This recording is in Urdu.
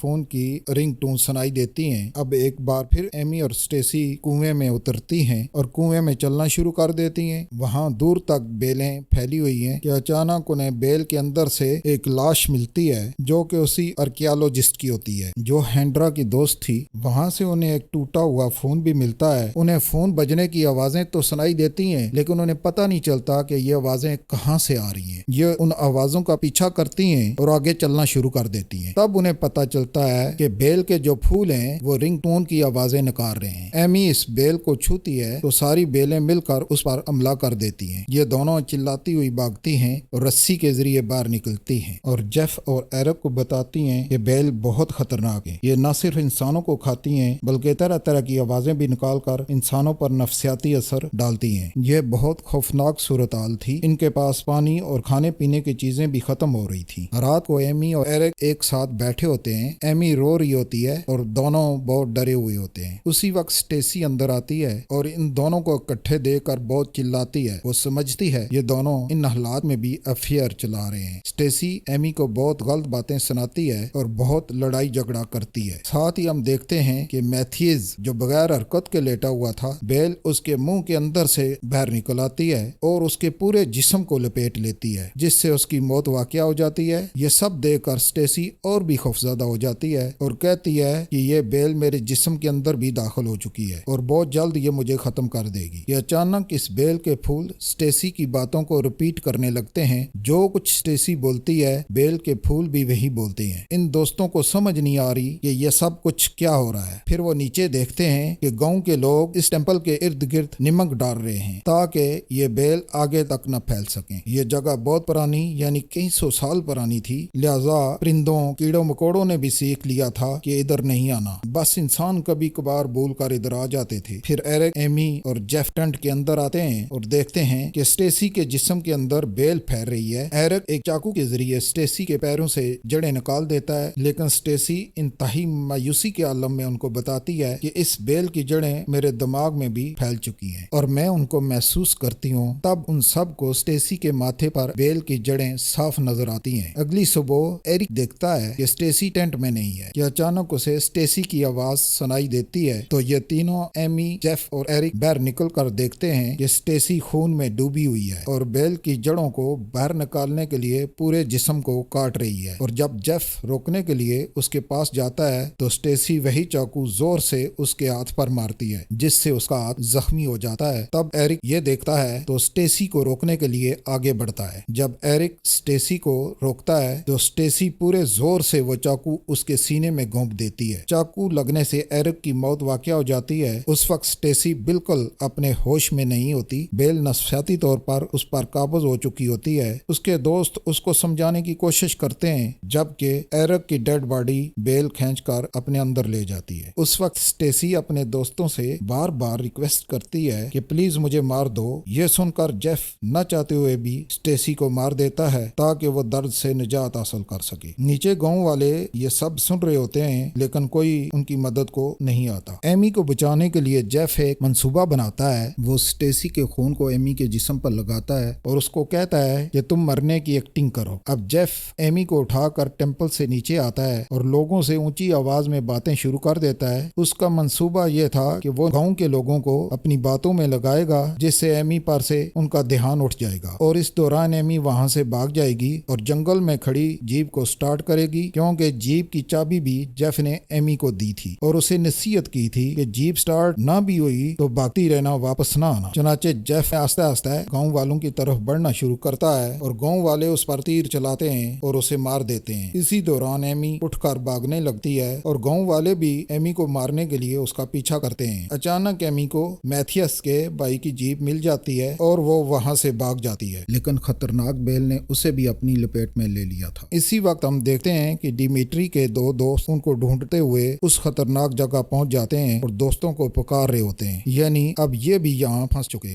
فون کی رنگ ٹون سنائی دیتی ہیں۔ اب ایک بار پھر ایمی اور اسٹیسی کنویں میں اترتی ہیں اور کنویں میں چلنا شروع کر دیتی ہیں۔ وہاں دور تک بیلیں پھیلی ہوئی ہیں کہ اچانک انہیں بیل کے اندر سے ایک لاش ملتی ہے جو کہ اسی آرکیالوجسٹ کی ہوتی ہے جو ہینڈرا کی دوست تھی۔ وہاں سے انہیں ایک ٹوٹا ہوا فون بھی ملتا ہے۔ انہیں فون بجنے کی آوازیں تو سنائی دیتی ہیں لیکن انہیں پتہ نہیں چلتا کہ یہ آوازیں کہاں سے آ رہی ہیں۔ یہ ان آوازوں کا پیچھا کرتی ہیں اور آگے چلنا شروع کر دیتی ہیں۔ تب انہیں پتہ چلتا ہے کہ بیل کے جو پھول ہیں وہ رنگ ٹون کی آوازیں نکال رہے ہیں۔ ایمی اس بیل کو چھوتی ہے تو ساری بیلیں مل کر اس پر حملہ کر دیتی ہیں۔ یہ دونوں چلاتی ہوئی بھاگتی ہیں اور رسی کے ذریعے باہر نکلتی ہیں اور جیف اور ایرک کو بتاتی ہیں کہ بیل بہت خطرناک ہے۔ یہ نہ صرف انسانوں کو کھاتی ہیں بلکہ طرح طرح کی آوازیں بھی نکال کر انسانوں پر نفسیاتی اثر ڈالتی ہیں۔ یہ بہت خوفناک صورتحال تھی۔ ان کے پاس پانی اور کھانے پینے کی چیزیں بھی ختم ہو رہی تھی۔ رات کو ایمی اور ایرک ایک ساتھ بیٹھے ہوتے ہیں۔ ایمی رو رہی ہوتی ہے اور دونوں بہت ڈرے ہوئے ہوتے ہیں۔ اسی وقت اسٹیسی اندر آتی ہے اور ان دونوں کو اکٹھے دیکھ کر بہت چلاتی ہے۔ وہ سمجھتی ہے یہ دونوں ان حالات میں بھی افیئر چلا رہے ہیں۔ اسٹیسی ایمی کو بہت غلط باتیں سناتی ہے اور بہت لڑائی جھگڑا کرتی ہے۔ ساتھ ہی ہم دیکھتے ہیں کہ میتھیز جو بغیر حرکت کے لیٹا ہوا تھا، بیل اس کے منہ کے اندر سے باہر نکل آتی ہے اور اس کے پورے جسم کو لپیٹ لیتی ہے جس سے اس کی موت واقع ہو جاتی ہے۔ یہ سب دیکھ کر اسٹیسی اور بھی خوفزدہ ہو جاتی ہے اور کہتی ہے کہ یہ بیل میرے جسم کے اندر بھی داخل ہو چکی ہے اور بہت جلد یہ مجھے ختم کر دے گی۔ یہ اچانک اس بیل کے پھول اسٹیسی کی باتوں کو ریپیٹ کرنے لگتے ہیں۔ جو کچھ اسٹیسی بولتی ہے بیل کے پھول بھی وہی بولتے ہیں۔ ان دوستوں کو سمجھ نہیں آ رہی کہ یہ سب کچھ کیا ہو رہا ہے۔ پھر وہ نیچے دیکھتے ہیں کہ گاؤں کے لوگ اس ٹیمپل کے ارد گرد نمک ڈال رہے ہیں تاکہ یہ بیل آگے تک نہ پھیل سکیں۔ یہ جگہ بہت پرانی یعنی کئی سو سال پرانی تھی، لہذا پرندوں کیڑوں مکوڑوں نے بھی سیکھ لیا تھا کہ ادھر نہیں آنا، بس انسان کبھی کبھار بھول کر ادھر آ جاتے تھے۔ پھر ایرک، ایمی اور جیف ٹینٹ کے اندر آتے ہیں اور دیکھتے ہیں کہ اسٹیسی کے جسم کے اندر بیل پھیل رہی ہے۔ ایرک ایک چاقو کے ذریعے اسٹیسی کے پیروں سے جڑیں نکال دیتا ہے لیکن اسٹیسی انتہائی مایوسی کے عالم میں ان کو بتاتی ہے کہ اس بیل کی جڑیں میرے دماغ میں بھی پھیل چکی ہیں اور میں ان کو محسوس کرتی ہوں۔ تب ان سب کو اسٹیسی کے ماتھے پر بیل کی جڑیں صاف نظر آتی ہیں۔ اگلی صبح ایرک دیکھتا ہے کہ اسٹیسی ٹینٹ میں نہیں ہے کہ اچانک اسے اسٹیسی کی آواز سنائی دیتی ہے تو یہ تینوں ایمی، جیف اور ایرک باہر نکل کر دیکھتے ہیں کہ اسٹیسی خون میں ڈوبی ہوئی ہے اور بیل کی جڑوں کو باہر نکالنے کے لیے پورے جسم کو کاٹ رہی ہے۔ اور جب جیف روکنے کے لیے اس کے پاس جاتا ہے تو اسٹیسی وہی چاقو زور سے اس کے ہاتھ پر مارتی ہے جس سے اس کا ہاتھ زخمی ہو جاتا ہے۔ تب ایرک یہ دیکھتا ہے تو اسٹیسی کو روکنے کے لیے آگے بڑھتا ہے۔ جب ایرک اسٹیسی کو روکتا ہے تو اسٹیسی پورے زور سے وہ چاقو اس کے سینے میں گھونپ دیتی ہے۔ چاقو لگنے سے ایرک کی موت واقع ہو جاتی ہے۔ اس وقت اسٹیسی بالکل اپنے ہوش میں نہیں ہوتی۔ بیل نفسیاتی طور پر اس پر قابض ہو چکی ہوتی ہے۔ اس کے دوست اس کو سمجھانے کی کوشش کرتے ہیں جبکہ ایرک کی ڈیڈ باڈی بیل کھینچ کر اپنے اندر لے جاتی ہے۔ اس وقت اسٹیسی اپنے دوستوں سے بار بار ریکویسٹ کرتی ہے کہ پلیز مجھے مار دو۔ یہ سن کر جیف نہ چاہتے ہوئے بھی اسٹیسی کو مار دیتا ہے تاکہ وہ درد سے نجات حاصل کر سکے۔ نیچے گاؤں والے یہ سب سن رہے ہوتے ہیں لیکن کوئی ان کی مدد کو نہیں آتا۔ ایمی کو بچانے کے لیے جیف ایک منصوبہ بناتا ہے۔ وہ اسٹیسی کے خون کو ایمی کے جسم پر لگاتا ہے اور اس کو کہتا ہے کہ تم مرنے کی ایکٹنگ کرو۔ اب جیف ایمی کو اٹھا کر ٹیمپل سے نیچے آتا ہے اور لوگوں سے اونچی آواز میں باتیں شروع کر دیتا ہے۔ اس کا منصوبہ یہ تھا کہ وہ گاؤں کے لوگوں کو اپنی باتوں میں لگائے گا جس سے ایمی پر سے ان کا دھیان اٹھ جائے گا اور اس دوران ایمی وہاں سے بھاگ جائے گی اور جنگل میں کھڑی جیپ کو سٹارٹ کرے گی کیونکہ جیپ کی چابی بھی جیف نے ایمی کو دی تھی اور اسے نصیحت کی تھی کہ جیپ سٹارٹ نہ بھی ہوئی تو بھاگتی رہنا، واپس نہ آنا۔ چنانچہ جیف آہستہ آہستہ گاؤں والوں کی طرف بڑھنا شروع کرتا ہے اور گاؤں والے اس پر تیر چلاتے ہیں اور اسے مار دیتے ہیں۔ اسی دوران ایمی اٹھ کر بھاگنے لگتی ہے اور گاؤں والے بھی ایمی کو مارنے کے لیے اس کا پیچھا کرتے ہیں۔ اچانک ایمی کو میتھیس کے بھائی کی جیپ مل جاتی ہے اور وہ وہاں سے بھاگ جاتی ہے لیکن خطرناک بیل نے اسے بھی اپنی لپیٹ میں لے لیا تھا۔ اسی وقت ہم دیکھتے ہیں کہ ڈیمیٹری کے دو دوست ان کو ڈھونڈتے ہوئے اس خطرناک جگہ پہنچ جاتے ہیں اور دوستوں کو پکار رہے ہوتے ہیں، یعنی اب یہ بھی یہاں پھنس چکے ہیں۔